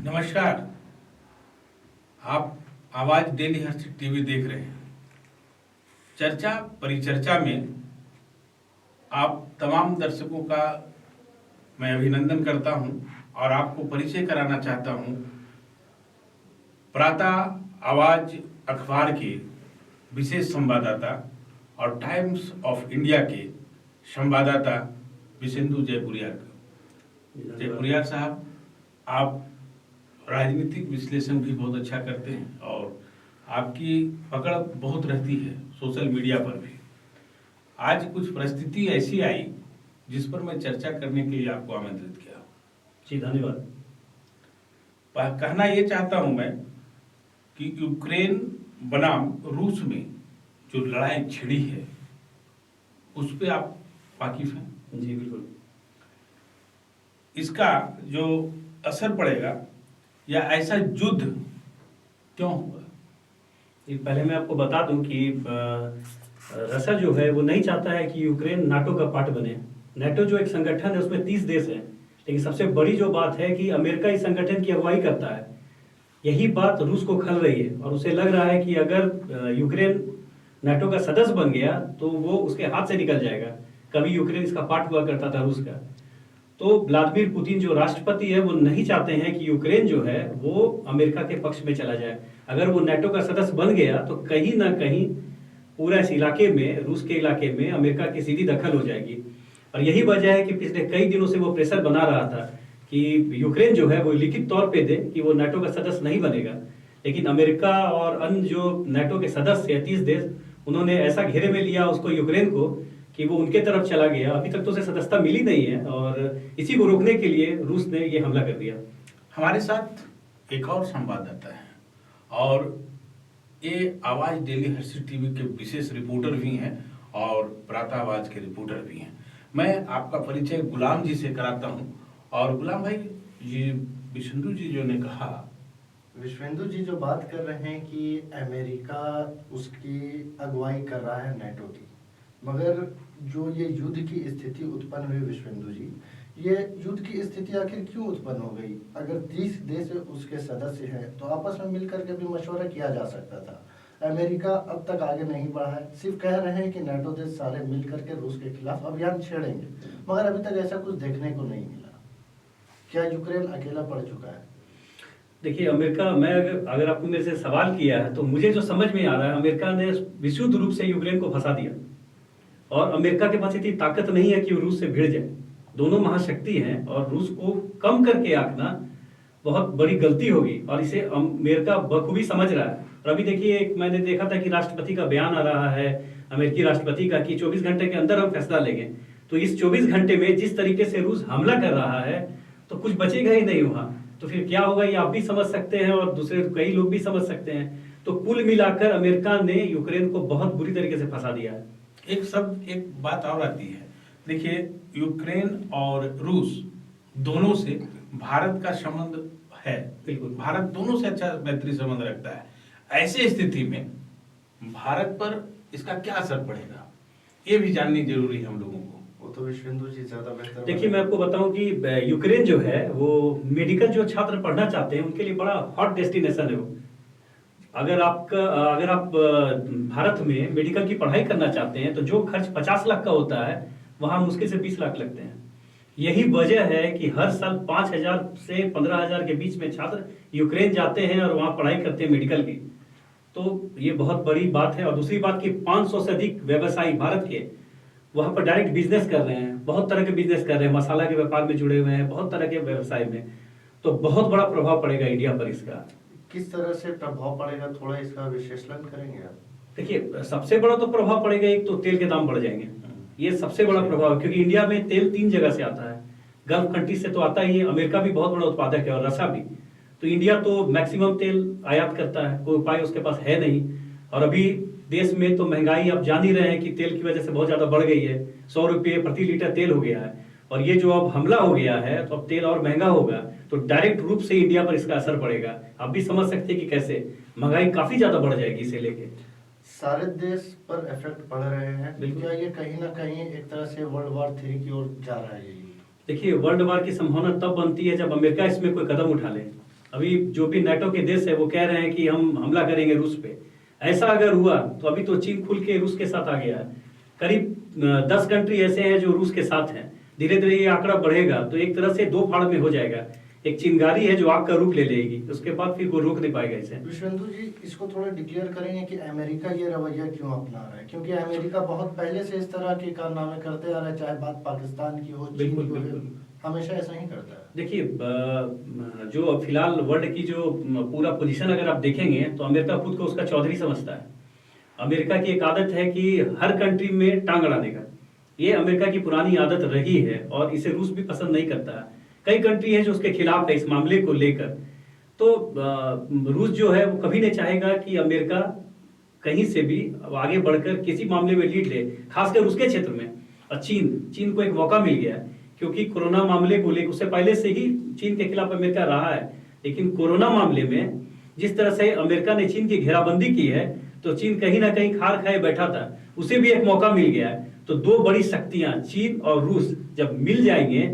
नमस्कार। आप आवाज डेली हर्षित टीवी देख रहे हैं। चर्चा परिचर्चा में आप तमाम दर्शकों का मैं अभिनंदन करता हूं और आपको परिचय कराना चाहता हूं प्रातः आवाज अखबार के विशेष संवाददाता और टाइम्स ऑफ इंडिया के संवाददाता विशेंदु जयपुरिया जयपुरिया साहब, आप राजनीतिक विश्लेषण भी बहुत अच्छा करते हैं और आपकी पकड़ बहुत रहती है सोशल मीडिया पर भी। आज कुछ परिस्थिति ऐसी आई जिस पर मैं चर्चा करने के लिए आपको आमंत्रित किया। जी धन्यवाद। कहना ये चाहता हूं मैं कि यूक्रेन बनाम रूस में जो लड़ाई छिड़ी है उस पे आप वाकिफ हैं? जी बिल्कुल। इसका जो असर पड़ेगा या ऐसा युद्ध क्यों हुआ? पहले मैं आपको बता दूं कि रशिया जो है वो नहीं चाहता है कि यूक्रेन नाटो का पार्ट बने। नाटो जो एक संगठन है उसमें 30 देश हैं, लेकिन सबसे बड़ी जो बात है कि अमेरिका इस संगठन की अगुवाई करता है। यही बात रूस को खल रही है और उसे लग रहा है कि अगर यूक्रेन नाटो का सदस्य बन गया तो वो उसके हाथ से निकल जाएगा। कभी यूक्रेन इसका पार्ट हुआ करता था रूस का। तो व्लादिमीर पुतिन जो राष्ट्रपति है वो नहीं चाहते हैं कि यूक्रेन जो है वो अमेरिका के पक्ष में चला जाए। अगर वो नाटो का सदस्य बन गया तो कहीं ना कहीं पूरा इस इलाके में, रूस के इलाके में अमेरिका की सीधी दखल हो जाएगी। और यही वजह है कि पिछले कई दिनों से वो प्रेशर बना रहा था कि यूक्रेन जो है वो लिखित तौर पे दे कि वो नाटो का सदस्य नहीं बनेगा। लेकिन अमेरिका और अन्य जो नाटो के सदस्य है 30 देश, उन्होंने ऐसा घेरे में लिया उसको यूक्रेन को कि वो उनके तरफ चला गया। अभी तक तो उसे सदस्यता मिली नहीं है और इसी को रोकने के लिए रूस ने ये हमला कर दिया। हमारे साथ एक और संवाददाता है और ये आवाज डेली हर्षित टीवी के विशेष रिपोर्टर भी हैं और प्रातः आवाज के रिपोर्टर भी हैं। मैं आपका परिचय गुलाम जी से कराता हूं। और गुलाम भाई, ये विशेंदु जी जो ने कहा, विश्वेंदु जी जो बात कर रहे हैं कि अमेरिका उसकी अगुवाई कर रहा है नाटो की, मगर जो ये युद्ध की स्थिति उत्पन्न हुई विश्वेंदु जी, ये युद्ध की स्थिति आखिर क्यों उत्पन्न हो गई? अगर 30 देश उसके सदस्य हैं तो आपस में मिलकर के भी मशवरा किया जा सकता था। अमेरिका अब तक आगे नहीं बढ़ा है, सिर्फ कह रहे हैं कि नाटो देश सारे मिलकर के रूस के खिलाफ अभियान छेड़ेंगे, मगर अभी तक ऐसा कुछ देखने को नहीं मिला। क्या यूक्रेन अकेला पड़ चुका है? देखिए, अमेरिका, मैं अगर आपने मेरे से सवाल किया है तो मुझे जो समझ में आ रहा है, अमेरिका ने विशुद्ध रूप से यूक्रेन को फंसा दिया और अमेरिका के पास इतनी ताकत नहीं है कि वो रूस से भिड़ जाए। दोनों महाशक्ति हैं और रूस को कम करके आंकना बहुत बड़ी गलती होगी और इसे अमेरिका बखूबी समझ रहा है। और अभी देखिए, मैंने देखा था कि राष्ट्रपति का बयान आ रहा है, अमेरिकी राष्ट्रपति का, कि 24 घंटे के अंदर हम फैसला लेंगे। तो इस 24 घंटे में जिस तरीके से रूस हमला कर रहा है तो कुछ बचेगा ही नहीं वहां। तो फिर क्या होगा ये आप भी समझ सकते हैं और दूसरे कई लोग भी समझ सकते हैं। तो कुल मिलाकर अमेरिका ने यूक्रेन को बहुत बुरी तरीके से फंसा दिया है। एक बात और आती है। देखिए, यूक्रेन और रूस दोनों से भारत का संबंध है। बिल्कुल, भारत दोनों से अच्छा मैत्री संबंध रखता है। ऐसी स्थिति में भारत पर इसका क्या असर पड़ेगा, ये भी जाननी जरूरी है हम लोगों को। वो तो विश्वेंदु जी ज्यादा बेहतर। देखिए, मैं आपको बताऊं कि यूक्रेन जो है वो मेडिकल जो छात्र पढ़ना चाहते हैं उनके लिए बड़ा हॉट डेस्टिनेशन है वो। अगर आप भारत में मेडिकल की पढ़ाई करना चाहते हैं तो जो खर्च 50 लाख का होता है वहां मुश्किल से 20 लाख लगते हैं। यही वजह है कि हर साल 5,000 से 15,000 के बीच में छात्र यूक्रेन जाते हैं और वहां पढ़ाई करते हैं मेडिकल की। तो ये बहुत बड़ी बात है। और दूसरी बात कि 500 से अधिक व्यवसायी भारत के वहां पर डायरेक्ट बिजनेस कर रहे हैं, बहुत तरह के बिजनेस कर रहे हैं, मसाला के व्यापार में जुड़े हुए हैं, बहुत तरह के व्यवसाय में। तो बहुत बड़ा प्रभाव पड़ेगा इंडिया पर इसका। किस तरह से प्रभाव पड़ेगा, थोड़ा इसका विश्लेषण करेंगे आप? देखिए, सबसे बड़ा तो प्रभाव पड़ेगा, एक तो तेल के दाम बढ़ जाएंगे, ये सबसे बड़ा प्रभाव है। क्योंकि इंडिया में तेल 3 जगह से आता है, गल्फ कंट्री से तो आता ही है, अमेरिका भी बहुत बड़ा उत्पादक है और रशिया भी। तो इंडिया तो मैक्सिमम तेल आयात करता है, कोई उपाय उसके पास है नहीं। और अभी देश में तो महंगाई आप जान ही रहे हैं कि तेल की वजह से बहुत ज्यादा बढ़ गई है। 100 रुपये प्रति लीटर तेल हो गया है और ये जो अब हमला हो गया है तो अब तेल और महंगा होगा, तो डायरेक्ट रूप से इंडिया पर इसका असर पड़ेगा। आप भी समझ सकते हैं कि कैसे महंगाई काफी ज्यादा बढ़ जाएगी इसे लेके। सारे देश पर इफेक्ट पड़ रहे हैं। क्या ये कहीं ना कहीं एक तरह से वर्ल्ड वॉर 3 की ओर जा रहा है? देखिए, वर्ल्ड वॉर की संभावना तब बनती है जब अमेरिका इसमें कोई कदम उठा ले। अभी जो भी नाटो के देश है वो कह रहे हैं कि हम हमला करेंगे रूस पे। ऐसा अगर हुआ तो अभी तो चीन खुल के रूस के साथ आ गया है। करीब 10 कंट्री ऐसे हैं जो रूस के साथ हैं। धीरे धीरे ये आंकड़ा बढ़ेगा तो एक तरह से दो फाड़ में हो जाएगा। एक चिंगारी है जो आग का रूप ले लेगी, उसके बाद फिर कोई रोक नहीं पाएगा इसे। विश्वेंदु जी, इसको थोड़ा डिक्लेयर करेंगे कि अमेरिका ये रवैया क्यों अपना रहा है? क्योंकि अमेरिका बहुत पहले से इस तरह के कारनामे करते आ रहा है, चाहे बात पाकिस्तान की हो, चीन बिल्कुल, की हो, बिल्कुल। हमेशा ऐसा ही करता है। देखिए, जो फिलहाल वर्ल्ड की जो पूरा पोजीशन अगर आप देखेंगे तो अमेरिका खुद को उसका चौधरी समझता है। अमेरिका की एक आदत है कि हर कंट्री में टांग अड़ाने का, ये अमेरिका की पुरानी आदत रही है और इसे रूस भी पसंद नहीं करता है। कई कंट्री है जो उसके खिलाफ है इस मामले को लेकर। तो रूस जो है वो कभी नहीं चाहेगा कि अमेरिका कहीं से भी आगे बढ़कर किसी मामले में लीड ले, खासकर उसके क्षेत्र में। और चीन को एक मौका मिल गया है, क्योंकि कोरोना मामले को लेकर उससे पहले से ही चीन के खिलाफ अमेरिका रहा है, लेकिन कोरोना मामले में जिस तरह से अमेरिका ने चीन की घेराबंदी की है तो चीन कहीं ना कहीं खार खाए बैठा था, उसे भी एक मौका मिल गया है। तो दो बड़ी शक्तियां चीन और रूस जब मिल जाएंगे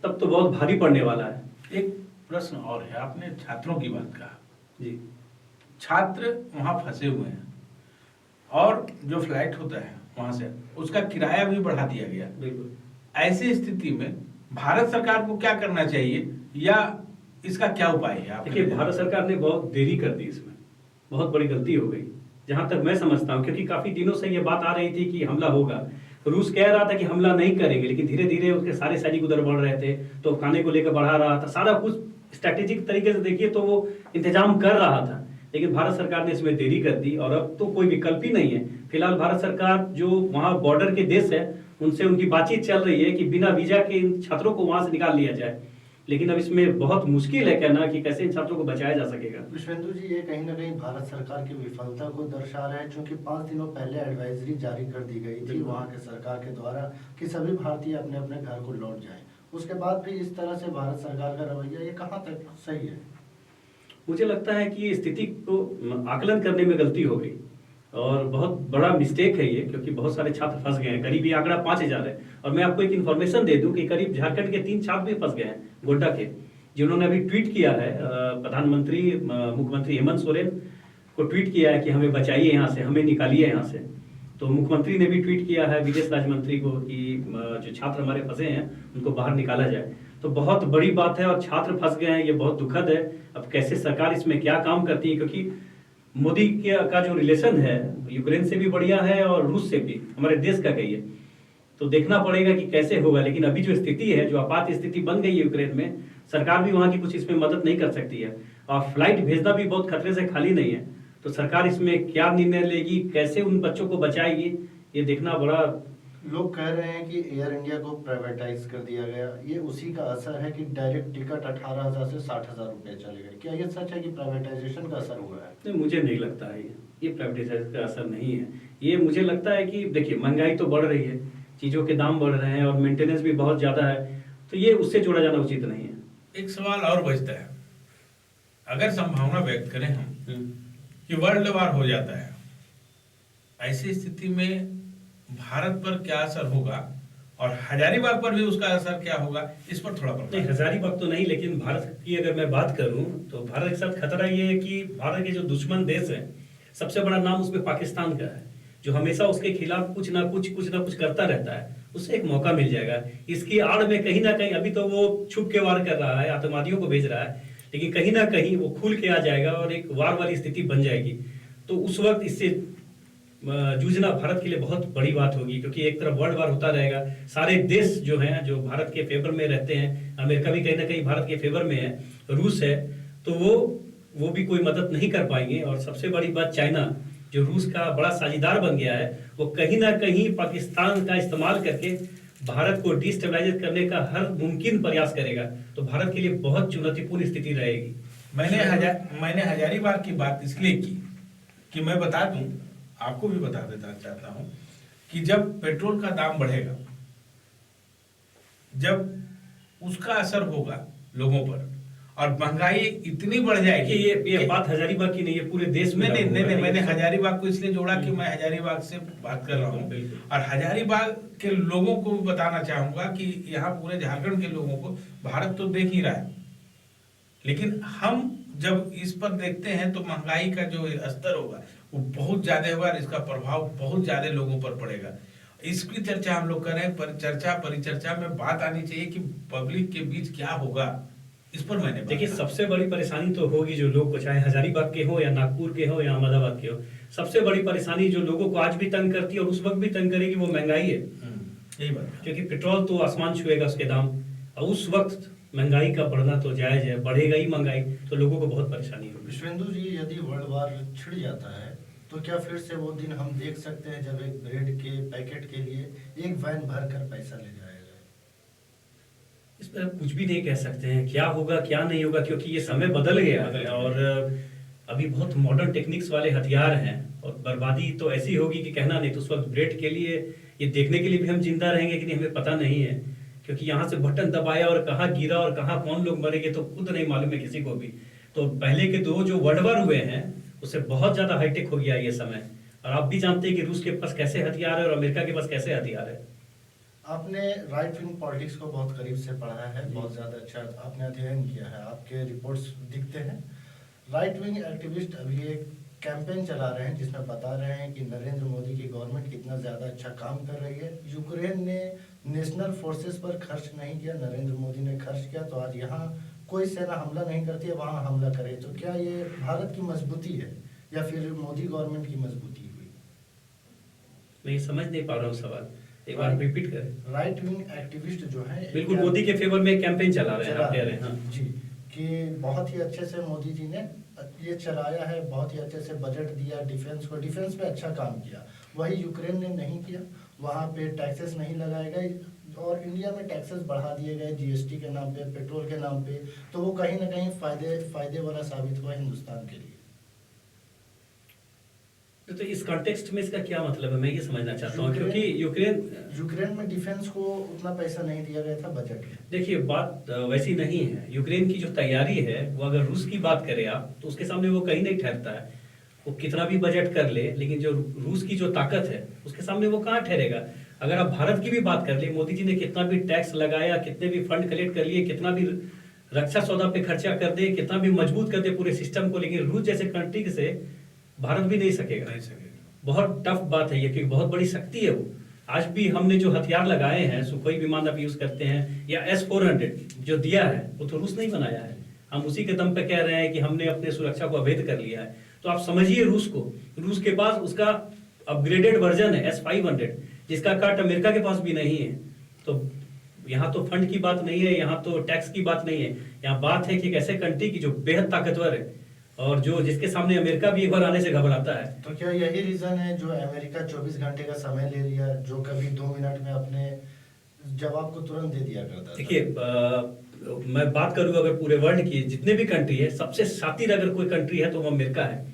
तब तो बहुत भारी पड़ने वाला है। एक प्रश्न और है, आपने छात्रों की बात कहा जी, छात्र वहां फंसे हुए हैं और जो फ्लाइट होता है वहां से उसका किराया भी बढ़ा दिया गया। बिल्कुल। ऐसी स्थिति में भारत सरकार को क्या करना चाहिए या इसका क्या उपाय है? देखिए, भारत सरकार ने बहुत देरी कर दी, इसमें बहुत बड़ी गलती हो गई जहां तक मैं समझता हूं, क्योंकि काफी दिनों से ये बात आ रही थी कि हमला होगा। रूस कह रहा था कि हमला नहीं करेंगे, लेकिन धीरे धीरे उसके सारे सैनिक उधर बढ़ रहे थे, तो खाने को लेकर बढ़ा रहा था, सारा कुछ स्ट्रेटेजिक तरीके से देखिए तो वो इंतजाम कर रहा था। लेकिन भारत सरकार ने इसमें देरी कर दी और अब तो कोई विकल्प ही नहीं है। फिलहाल भारत सरकार जो वहां बॉर्डर के देश है उनसे उनकी बातचीत चल रही है कि बिना वीजा के इन छात्रों को वहां से निकाल लिया जाए, लेकिन अब इसमें बहुत मुश्किल है कहना कि कैसे इन छात्रों को बचाया जा सकेगा। विश्वेंदु जी, ये कहीं ना कहीं भारत सरकार की विफलता को दर्शा रहा है, क्योंकि 5 दिनों पहले एडवाइजरी जारी कर दी गई थी वहां के सरकार के द्वारा कि सभी भारतीय अपने अपने घर को लौट जाएं। उसके बाद भी इस तरह से भारत सरकार का रवैया, ये कहाँ तक सही है? मुझे लगता है कि स्थिति को आकलन करने में गलती हो गई और बहुत बड़ा मिस्टेक है ये, क्योंकि बहुत सारे छात्र फंस गए हैं। करीब ये आंकड़ा 5000 है। और मैं आपको एक इन्फॉर्मेशन दे दूं कि करीब झारखंड के 3 छात्र भी फंस गए हैं गोड्डा के, जिन्होंने अभी ट्वीट किया है। प्रधानमंत्री मुख्यमंत्री हेमंत सोरेन को ट्वीट किया है कि हमें बचाइए यहाँ से, हमें निकालिए यहाँ से। तो मुख्यमंत्री ने भी ट्वीट किया है विदेश राज्य मंत्री को कि जो छात्र हमारे फंसे हैं उनको बाहर निकाला जाए। तो बहुत बड़ी बात है और छात्र फंस गए हैं, ये बहुत दुखद है। अब कैसे सरकार इसमें क्या काम करती है, क्योंकि मोदी का जो रिलेशन है यूक्रेन से भी बढ़िया है और रूस से भी, हमारे देश का कहिए, तो देखना पड़ेगा कि कैसे होगा। लेकिन अभी जो स्थिति है, जो आपात स्थिति बन गई है यूक्रेन में, सरकार भी वहां की कुछ इसमें मदद नहीं कर सकती है और फ्लाइट भेजना भी बहुत खतरे से खाली नहीं है। तो सरकार इसमें क्या निर्णय लेगी, कैसे उन बच्चों को बचाएगी, ये देखना बड़ा। लोग कह रहे हैं कि एयर इंडिया को प्राइवेटाइज कर दिया गया, ये उसी का असर है कि डायरेक्ट टिकट 18,000 से 60,000 रुपए चले गए। क्या ये सच है कि प्राइवेटाइजेशन का असर हुआ है? नहीं, मुझे नहीं लगता है ये प्राइवेटाइजेशन का असर नहीं है। ये मुझे लगता है कि देखिए, महंगाई तो बढ़ रही है, चीजों के दाम बढ़ रहे हैं और मेंटेनेंस भी बहुत ज्यादा है, तो ये उससे जोड़ा जाना उचित नहीं है। एक सवाल और बचता है, अगर संभावना व्यक्त करें हम कि वर्ल्ड वार हो जाता है, ऐसी स्थिति में भारत पर क्या असर होगा और हजारीबाग पर भी उसका असर क्या होगा, इस पर थोड़ा नहीं, हजारीबाग तो नहीं, लेकिन भारत की अगर मैं बात करूं तो भारत के साथ खतरा ये है कि भारत के जो दुश्मन देश है, सबसे बड़ा नाम उसमें पाकिस्तान का है, जो हमेशा उसके खिलाफ कुछ ना कुछ करता रहता है। उसे एक मौका मिल जाएगा। इसकी आड़ में कहीं ना कहीं अभी तो वो छुप के वार कर रहा है, आतंकवादियों को भेज रहा है, लेकिन कहीं ना कहीं वो खुल के आ जाएगा और एक वार वाली स्थिति बन जाएगी। तो उस वक्त इससे जूझना भारत के लिए बहुत बड़ी बात होगी, क्योंकि एक तरफ वर्ल्ड वार होता रहेगा, सारे देश जो हैं जो भारत के फेवर में रहते हैं, अमेरिका भी कहीं ना कहीं भारत के फेवर में है, रूस है, तो वो भी कोई मदद नहीं कर पाएंगे। और सबसे बड़ी बात, चाइना जो रूस का बड़ा साझेदार बन गया है, वो कहीं ना कहीं पाकिस्तान का इस्तेमाल करके भारत को डिस्टेबलाइज करने का हर मुमकिन प्रयास करेगा। तो भारत के लिए बहुत चुनौतीपूर्ण स्थिति रहेगी। मैंने हजारीबाग की बात इसलिए की कि मैं बता दूं, आपको भी बता देना चाहता हूं कि जब पेट्रोल का दाम बढ़ेगा, जब उसका असर होगा लोगों पर और महंगाई इतनी बढ़ जाएगी। ये बात हजारीबाग की नहीं है, पूरे देश में। नहीं, मैंने हजारीबाग को इसलिए जोड़ा कि मैं हजारीबाग से बात कर रहा हूँ और हजारीबाग के लोगों को बताना चाहूंगा कि यहाँ पूरे झारखंड के लोगों को भारत तो देख ही रहा है, लेकिन हम जब इस पर देखते हैं तो महंगाई का जो स्तर होगा वो बहुत ज्यादा होगा और इसका प्रभाव बहुत ज्यादा लोगों पर पड़ेगा। इसकी चर्चा हम लोग कर रहे हैं, पर चर्चा परिचर्चा में बात आनी चाहिए कि पब्लिक के बीच क्या होगा, इस पर मैंने बात देखिए कहा। सबसे बड़ी परेशानी तो होगी जो लोग को, चाहे हजारीबाग के हो या नागपुर के हो या अहमदाबाद के हो, सबसे बड़ी परेशानी जो लोगों को आज भी तंग करती है और उस वक्त भी तंग करेगी वो महंगाई है। यही बात है। क्योंकि पेट्रोल तो आसमान छुएगा उसके दाम, और उस वक्त महंगाई का बढ़ना तो जायज है, बढ़ेगा ही महंगाई तो लोगों को बहुत परेशानी होगी। विश्वेंदु जी, यदि वर्ल्ड वार छिड़ जाता है तो क्या फिर से वो दिन हम देख सकते हैं जब एक ब्रेड के पैकेट के लिए एक वैन भर कर पैसा ले जाया जाए? इस पर कुछ भी नहीं कह सकते हैं क्या होगा क्या नहीं होगा, क्योंकि ये समय बदल गया है और अभी बहुत मॉडर्न टेक्निक्स वाले हथियार हैं और बर्बादी तो ऐसी होगी कि कहना नहीं। तो उस वक्त ब्रेड के लिए ये देखने के लिए भी हम जिंदा रहेंगे कि नहीं हमें पता नहीं है, क्योंकि यहाँ से बटन दबाया और कहाँ गिरा और कहाँ कौन लोग मरेंगे तो खुद नहीं मालूम है किसी को भी। तो पहले के दो जो वर्ल्ड वार हुए हैं उससे बहुत ज्यादा हाईटेक हो गया ये समय, और आप भी जानते हैं कि रूस के पास कैसे हथियार है और अमेरिका के पास कैसे हथियार है। आपने राइट विंग पॉलिटिक्स को बहुत करीब से पढ़ा है, बहुत ज़्यादा अच्छा आपने अध्ययन किया है, आपके रिपोर्ट्स दिखते हैं। राइट विंग एक्टिविस्ट अभी एक कैंपेन चला रहे हैं जिसमें बता रहे हैं कि नरेंद्र मोदी की गवर्नमेंट कितना ज़्यादा अच्छा काम कर रही है। यूक्रेन ने नेशनल फोर्सेस पर खर्च नहीं किया, नरेंद्र मोदी ने खर्च किया, तो आज यहाँ कोई सेना हमला नहीं करती है, वहाँ हमला करे। तो क्या ये भारत की मजबूती है या फिर मोदी गवर्नमेंट की मजबूती हुई? मैं ये समझ नहीं पा रहा हूँ सवाल, एक बार रिपीट करें। राइट विंग एक्टिविस्ट जो है बिल्कुल मोदी के फेवर में कैंपेन चला रहे हैं, आप कह रहे हैं। हाँ। जी, कि बहुत ही अच्छे से मोदी जी ने ये चलाया है, बहुत ही अच्छे से बजट दिया डिफेंस को, डिफेंस पे अच्छा काम किया। वही यूक्रेन ने नहीं किया, वहाँ पे टैक्सेस नहीं लगाए गए और इंडिया में टैक्सेस बढ़ा दिए गए जीएसटी के नाम पे, पेट्रोल के नाम पे, तो वो कहीं ना कहीं फायदे वाला साबित हुआ हिंदुस्तान के लिए। तो इस कॉन्टेक्स्ट में इसका क्या मतलब है, मैं ये समझना चाहता हूँ, क्योंकि यूक्रेन में डिफेंस को उतना पैसा नहीं दिया गया था बजट में। देखिए बात वैसी नहीं है। यूक्रेन की जो तैयारी है वो अगर रूस की बात करें आप तो उसके सामने वो कहीं नहीं ठहरता है। वो कितना भी बजट कर ले, लेकिन जो रूस की जो ताकत है उसके सामने वो कहाँ ठहरेगा। अगर आप भारत की भी बात कर ले, मोदी जी ने कितना भी टैक्स लगाया, कितने भी फंड कलेक्ट कर लिए, कितना भी रक्षा सौदा पे खर्चा कर दे, कितना भी मजबूत कर दे पूरे सिस्टम को, लेकिन रूस जैसे कंट्री से भारत भी नहीं सकेगा। बहुत टफ बात है ये, क्योंकि बहुत बड़ी शक्ति है वो। आज भी हमने जो हथियार लगाए हैं, सुखोई विमान आप यूज करते हैं या S-400 जो दिया है वो तो रूस नहीं बनाया है। हम उसी के दम पे कह रहे हैं कि हमने अपने सुरक्षा को अवैध कर लिया है। तो आप समझिए रूस को, रूस के पास उसका अपग्रेडेड वर्जन है S-500 जिसका काट अमेरिका के पास भी नहीं है। तो यहाँ तो फंड की बात नहीं है, यहाँ तो टैक्स की बात नहीं है, यहाँ बात है कि एक ऐसे कंट्री की जो बेहद ताकतवर है और जो जिसके सामने अमेरिका भी एक बार आने से घबराता है। तो क्या यही रीजन है जो अमेरिका 24 घंटे का समय ले लिया, जो कभी 2 मिनट में अपने जवाब को तुरंत दे दिया करता था? देखिए मैं बात करूँ अगर पूरे वर्ल्ड की जितने भी कंट्री है, सबसे शातिर अगर कोई कंट्री है तो वो अमेरिका है।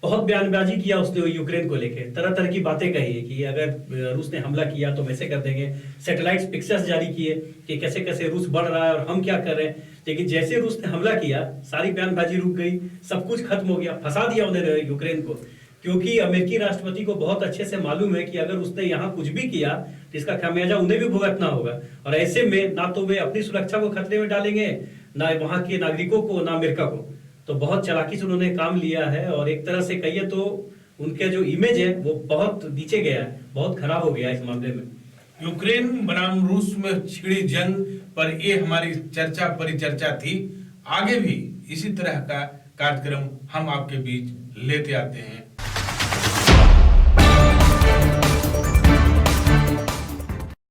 बहुत बयानबाजी किया उसने यूक्रेन को लेके, तरह तरह की बातें कही है कि अगर रूस ने हमला किया तो वैसे कर देंगे। सैटेलाइट पिक्चर्स जारी किए कि कैसे कैसे रूस बढ़ रहा है और हम क्या कर रहे हैं। लेकिन जैसे रूस ने हमला किया सारी बयानबाजी रुक गई, सब कुछ खत्म हो गया, फंसा दिया उन्होंने यूक्रेन को। क्योंकि अमेरिकी राष्ट्रपति को बहुत अच्छे से मालूम है कि अगर उसने यहाँ कुछ भी किया तो इसका खामियाजा उन्हें भी भुगतना होगा। और ऐसे में ना तो वे अपनी सुरक्षा को खतरे में डालेंगे, ना वहाँ के नागरिकों को, ना अमेरिका को। तो बहुत चालाकी से उन्होंने काम लिया है और एक तरह से कहिए तो उनके जो इमेज है वो बहुत नीचे गया है, बहुत खराब हो गया है इस मामले में। यूक्रेन बनाम रूस में छिड़ी जंग पर ये हमारी चर्चा परिचर्चा थी। आगे भी इसी तरह का कार्यक्रम हम आपके बीच लेते आते हैं।